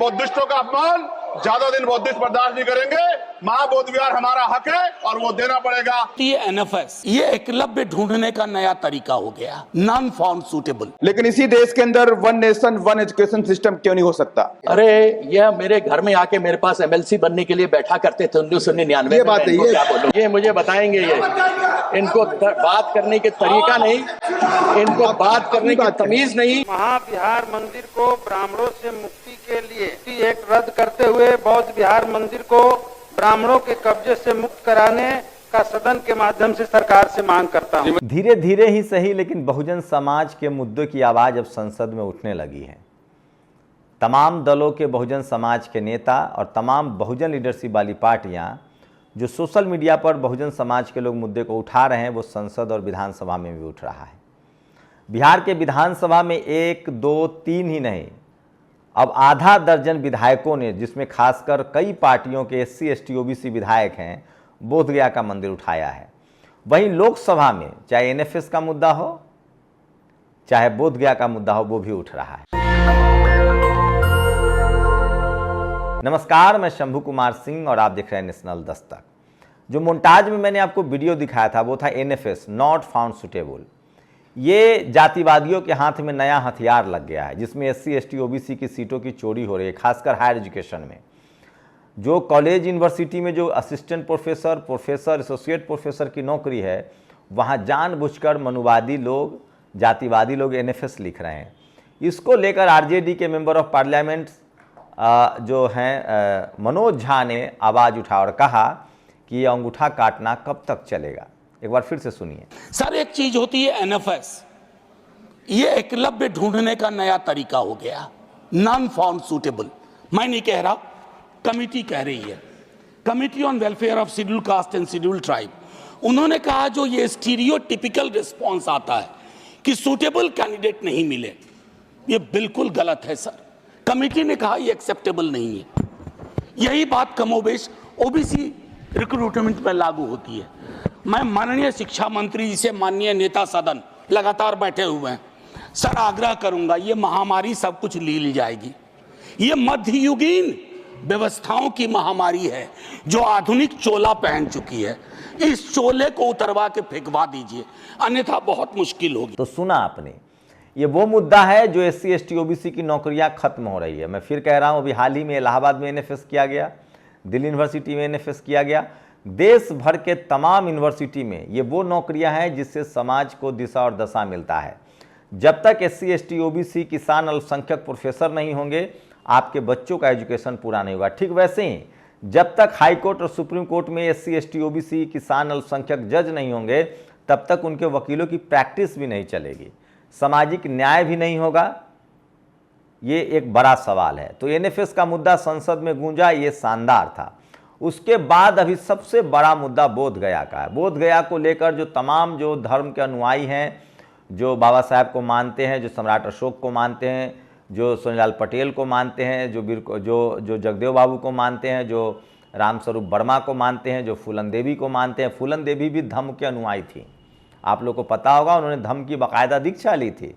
बौद्धिस्टों का अपमान ज्यादा दिन बौद्धिस्ट बर्दाश्त नहीं करेंगे। महाबोध विहार हमारा हक है और वो देना पड़ेगा। ये एनएफएस ये एकलव्य ढूंढने का नया तरीका हो गया, नॉन फाउंड सूटेबल। लेकिन इसी देश के अंदर one nation one education system क्यों नहीं हो सकता? अरे यह मेरे घर में आके मेरे पास एमएलसी बनने के लिए बैठा करते थे 1999 ये बात है, ये क्या बोलूं, ये मुझे बताएंगे। ये इनको बात करने के तरीका नहीं, इनको बात करने की तमीज नहीं। महाविहार मंदिर को ब्राह्मणों से मुक्ति के लिए एक रद्द करते हुए बौद्ध विहार मंदिर को ब्राह्मणों के कब्जे से मुक्त कराने का सदन के माध्यम से सरकार से मांग करता हूं। धीरे धीरे ही सही, लेकिन बहुजन समाज के मुद्दों की आवाज अब संसद में उठने लगी है। तमाम दलों के बहुजन समाज के नेता और तमाम बहुजन लीडरशिप वाली पार्टियां जो सोशल मीडिया पर बहुजन समाज के लोग मुद्दे को उठा रहे हैं, वो संसद और विधानसभा में भी उठ रहा है। बिहार के विधानसभा में 1, 2, 3 ही नहीं, अब आधा दर्जन विधायकों ने, जिसमें खासकर कई पार्टियों के SC, ST, OBC विधायक हैं, बोधगया का मंदिर उठाया है। वहीं लोकसभा में चाहे NFS का मुद्दा हो चाहे बोधगया का मुद्दा हो, वो भी उठ रहा है। नमस्कार, मैं शंभू कुमार सिंह और आप देख रहे हैं नेशनल दस्तक। जो मोन्टाज में मैंने आपको वीडियो दिखाया था वो था NFS, नॉट फाउंड सुटेबल। ये जातिवादियों के हाथ में नया हथियार लग गया है, जिसमें SC, ST, OBC की सीटों की चोरी हो रही है, खासकर हायर एजुकेशन में। जो कॉलेज यूनिवर्सिटी में जो assistant professor, professor, associate professor की नौकरी है, वहाँ जानबूझकर मनुवादी लोग, जातिवादी लोग NFS लिख रहे हैं। इसको लेकर RJD के मेंबर ऑफ पार्लियामेंट जो हैं मनोज झा ने आवाज़ उठा और कहा कि ये अंगूठा काटना कब तक चलेगा। एक बार फिर से सुनिए। सर, एक चीज होती है एनएफएस, ये एकलव्य ढूंढने का नया तरीका हो गया, नॉन फाउंड सूटेबल। मैं नहीं कह रहा, कमिटी कह रही है, committee on welfare of schedule caste and schedule tribe. उन्होंने कहा जो ये स्टीरियोटिपिकल रिस्पॉन्स आता है कि सूटेबल कैंडिडेट नहीं मिले, ये बिल्कुल गलत है सर। कमिटी ने कहा ये एक्सेप्टेबल नहीं है। यही बात कमोबेश ओबीसी रिक्रूटमेंट में लागू होती है। मैं माननीय शिक्षा मंत्री जी से, माननीय नेता सदन लगातार बैठे हुए हैं, सर आग्रह करूंगा, ये महामारी सब कुछ लील जाएगी। ये मध्ययुगीन व्यवस्थाओं की महामारी है जो आधुनिक चोला पहन चुकी है। इस चोले को उतरवा के फेंकवा दीजिए, अन्यथा बहुत मुश्किल होगी। तो सुना आपने, ये वो मुद्दा है जो SC, ST, OBC की नौकरियां खत्म हो रही है। मैं फिर कह रहा हूं, अभी हाल ही में इलाहाबाद में NFS किया गया, दिल्ली यूनिवर्सिटी में NFS किया गया। देश भर के तमाम यूनिवर्सिटी में ये वो नौकरियां हैं जिससे समाज को दिशा और दशा मिलता है। जब तक SC, ST, OBC, किसान, अल्पसंख्यक प्रोफेसर नहीं होंगे, आपके बच्चों का एजुकेशन पूरा नहीं होगा। ठीक वैसे ही जब तक हाई कोर्ट और सुप्रीम कोर्ट में SC, ST, OBC, किसान, अल्पसंख्यक जज नहीं होंगे, तब तक उनके वकीलों की प्रैक्टिस भी नहीं चलेगी, सामाजिक न्याय भी नहीं होगा। ये एक बड़ा सवाल है। तो NFS का मुद्दा संसद में गूंजा, ये शानदार था। उसके बाद अभी सबसे बड़ा मुद्दा बोधगया का है। बोधगया को लेकर जो तमाम जो धर्म के अनुयायी हैं, जो बाबा साहब को मानते हैं, जो सम्राट अशोक को मानते हैं, जो सोनीलाल पटेल को मानते हैं, जो जगदेव बाबू को मानते हैं, जो रामस्वरूप वर्मा को मानते हैं, जो फूलन देवी को मानते हैं। फूलन देवी भी धम्म के अनुयायी थी, आप लोग को पता होगा, उन्होंने धम्म की बाकायदा दीक्षा ली थी।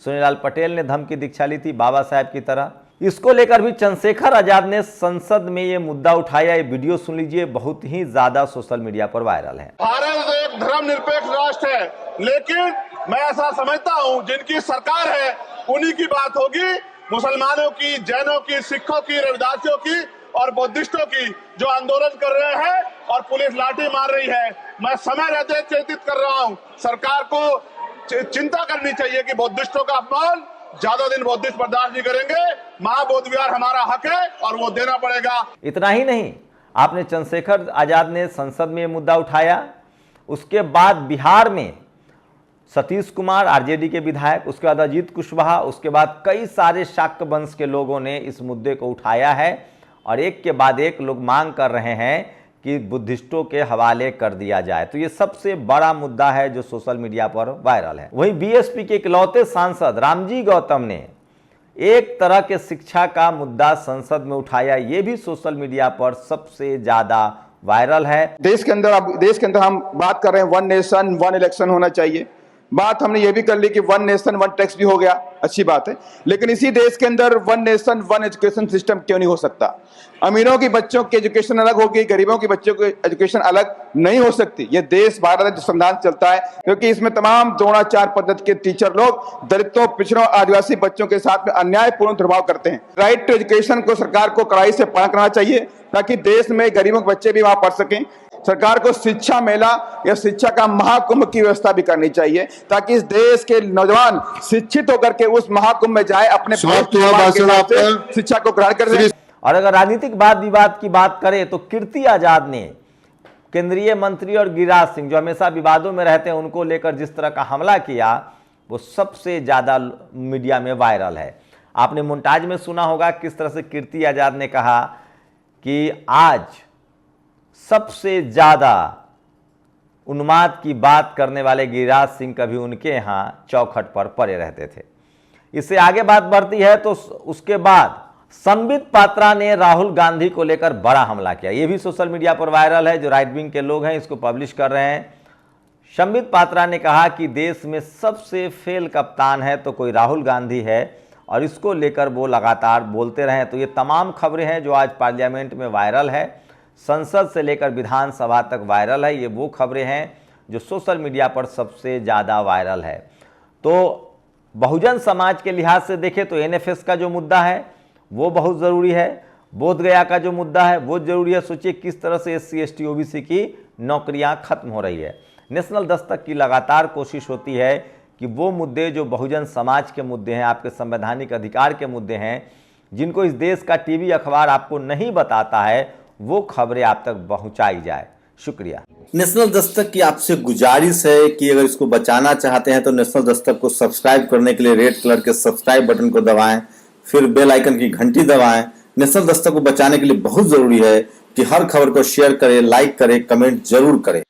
सोनीलाल पटेल ने धम्म की दीक्षा ली थी बाबा साहब की तरह। इसको लेकर भी चंद्रशेखर आजाद ने संसद में ये मुद्दा उठाया। ये वीडियो सुन लीजिए, बहुत ही ज्यादा सोशल मीडिया पर वायरल है। भारत एक धर्मनिरपेक्ष राष्ट्र है, लेकिन मैं ऐसा समझता हूं जिनकी सरकार है उन्हीं की बात होगी। मुसलमानों की, जैनों की, सिखों की, रविदासियों की और बौद्धिस्टों की जो आंदोलन कर रहे हैं और पुलिस लाठी मार रही है, मैं समय रहते चेतित कर रहा हूं, सरकार को चिंता करनी चाहिए कि बौद्धिस्टों का अपमान ज्यादा दिन बौद्धिस्ट बर्दाश्त नहीं करेंगे। महाबोध विहार हमारा हक है और वो देना पड़ेगा। इतना ही नहीं, आपने चंद्रशेखर आजाद ने संसद में मुद्दा उठाया, उसके बाद बिहार में सतीश कुमार RJD के विधायक, उसके बाद अजीत कुशवाहा, उसके बाद कई सारे शाक्त वंश के लोगों ने इस मुद्दे को उठाया है और एक के बाद एक लोग मांग कर रहे हैं कि बुद्धिस्टों के हवाले कर दिया जाए। तो ये सबसे बड़ा मुद्दा है जो सोशल मीडिया पर वायरल है। वहीं BSP के इकलौते सांसद रामजी गौतम ने एक तरह के शिक्षा का मुद्दा संसद में उठाया, ये भी सोशल मीडिया पर सबसे ज्यादा वायरल है। देश के अंदर हम बात कर रहे हैं वन नेशन वन इलेक्शन होना चाहिए। बात हमने ये भी कर ली कि वन नेशन वन टैक्स भी हो गया, अच्छी बात है, लेकिन इसी देश के अंदर one nation one education system क्यों नहीं हो सकता? अमीरों की बच्चों की एजुकेशन अलग होगी, गरीबों की बच्चों की एजुकेशन अलग नहीं हो सकती। ये देश भारत जो संविधान चलता है, क्योंकि इसमें तमाम द्रोणाचार पद्धति के टीचर लोग दलितों, पिछड़ों, आदिवासी बच्चों के साथ में अन्यायपूर्ण दुर्भाव करते हैं। राइट टू एजुकेशन को सरकार को कड़ाई से पालन करना चाहिए ताकि देश में गरीबों के बच्चे भी वहां पढ़ सकें। सरकार को शिक्षा मेला या शिक्षा का महाकुंभ की व्यवस्था भी करनी चाहिए ताकि इस देश के नौजवान शिक्षित होकर के उस महाकुंभ में जाए, अपने शिक्षा को ग्रहण करें। और अगर राजनीतिक वाद विवाद की बात करें तो कीर्ति आजाद ने केंद्रीय मंत्री और गिरिराज सिंह, जो हमेशा विवादों में रहते हैं, उनको लेकर जिस तरह का हमला किया वो सबसे ज्यादा मीडिया में वायरल है। आपने मोन्टाज में सुना होगा किस तरह से कीर्ति आजाद ने कहा कि आज सबसे ज्यादा उन्माद की बात करने वाले गिरिराज सिंह कभी उनके यहां चौखट पर पड़े रहते थे। इससे आगे बात बढ़ती है तो उसके बाद संबित पात्रा ने राहुल गांधी को लेकर बड़ा हमला किया। यह भी सोशल मीडिया पर वायरल है, जो राइट विंग के लोग हैं इसको पब्लिश कर रहे हैं। संबित पात्रा ने कहा कि देश में सबसे फेल कप्तान है तो कोई राहुल गांधी है और इसको लेकर वो लगातार बोलते रहे। तो ये तमाम खबरें हैं जो आज पार्लियामेंट में वायरल है, संसद से लेकर विधानसभा तक वायरल है। ये वो खबरें हैं जो सोशल मीडिया पर सबसे ज़्यादा वायरल है। तो बहुजन समाज के लिहाज से देखें तो एनएफएस का जो मुद्दा है वो बहुत ज़रूरी है, बोधगया का जो मुद्दा है वो जरूरी है। सोचिए किस तरह से SC ST OBC की नौकरियां खत्म हो रही है। नेशनल दस्तक की लगातार कोशिश होती है कि वो मुद्दे जो बहुजन समाज के मुद्दे हैं, आपके संवैधानिक अधिकार के मुद्दे हैं, जिनको इस देश का टीवी अखबार आपको नहीं बताता है, वो खबरें आप तक पहुंचाई जाए। शुक्रिया। नेशनल दस्तक की आपसे गुजारिश है कि अगर इसको बचाना चाहते हैं तो नेशनल दस्तक को सब्सक्राइब करने के लिए रेड कलर के सब्सक्राइब बटन को दबाएं, फिर बेल आइकन की घंटी दबाएं। नेशनल दस्तक को बचाने के लिए बहुत जरूरी है कि हर खबर को शेयर करें, लाइक करें, कमेंट जरूर करें।